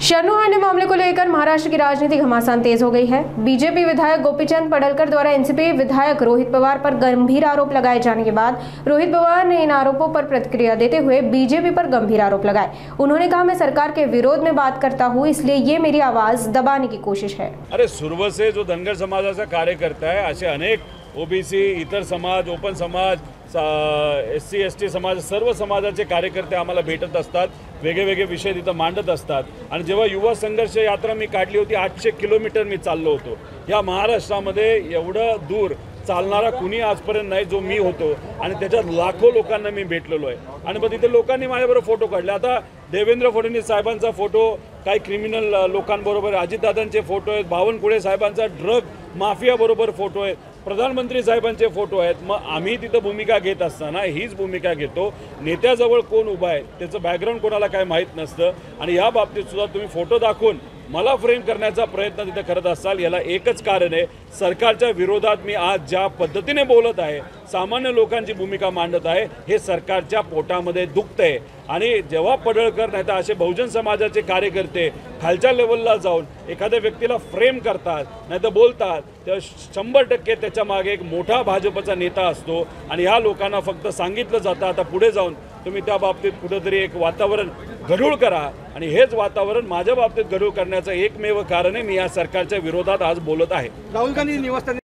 शरणुहाने मामले को लेकर महाराष्ट्र की राजनीति घमासान तेज हो गई है। बीजेपी विधायक गोपीचंद पडळकर द्वारा एनसीपी विधायक रोहित पवार पर गंभीर आरोप लगाए जाने के बाद रोहित पवार ने इन आरोपों पर प्रतिक्रिया देते हुए बीजेपी पर गंभीर आरोप लगाए। उन्होंने कहा, मैं सरकार के विरोध में बात करता हूं, इसलिए ये मेरी आवाज दबाने की कोशिश है। अरे सुरव से जो धनगर समाजाचा कार्यकर्ता है, असे अनेक ओबीसी, इतर समाज, ओपन समाज, SC ST समाज, सर्व समाजाचे कार्यकर्ते आम्हाला भेटत असतात, वेगवेगळे विषय तिथं मांडत असतात। आणि जेव्हा युवा संघर्ष यात्रा मी काढली होती, 800 किलोमीटर मी चाललो होतो। या महाराष्ट्रामध्ये एवढं दूर चालणारा कुणी आजपर्यंत नाही जो मी होतो, आणि त्याच्यात लाखो लोकांना मी भेटलेलो आहे। आणि मग तिथे लोकांनी माझ्याबरोबर फोटो काढले। आता देवेंद्र फडणवीस साहेबांचा फोटो, काही क्रिमिनल लोकांबरोबर अजितदादांचे फोटो आहेत, बावनकुळे साहेबांचा ड्रग माफिया बरोबर फोटो आहे, प्रधानमंत्री साहेबांचे फोटो आहेत। मग आम्ही तिथं भूमिका घेत असताना हीच भूमिका घेतो। नेत्याजवळ कोण उभा आहे त्याचं बॅकग्राऊंड कोणाला काय माहीत नसतं, आणि या बाबतीत सुद्धा तुम्ही फोटो दाखवून मला फ्रेम करण्याचा प्रयत्न तिथे करत असाल, याला एकच कारण आहे, सरकारच्या विरोधात मी आज ज्या पद्धतीने बोलत आहे, सामान्य लोकांची भूमिका मांडत आहे, हे सरकारच्या पोटामध्ये दुखतंय। आणि जेव्हा पडळकर नाही तर असे बहुजन समाजाचे कार्यकर्ते खालच्या लेवलला जाऊन एखाद्या व्यक्तीला फ्रेम करतात, नाही तर बोलतात, तर 100% त्याच्या मागे एक मोठा भाजपचा नेता असतो। आणि ह्या लोकांना फक्त सांगितलं जातं, आता पुढे जाऊन तुम्ही त्या बाबतीत कुठेतरी एक वातावरण गढूळ करा, आणि हेच वातावरण माझ्या बाबतीत गढूळ करण्याचं एकमेव कारण आहे, मी या सरकारच्या विरोधात आज बोलत आहे। राहुल गांधी निवासस्थानी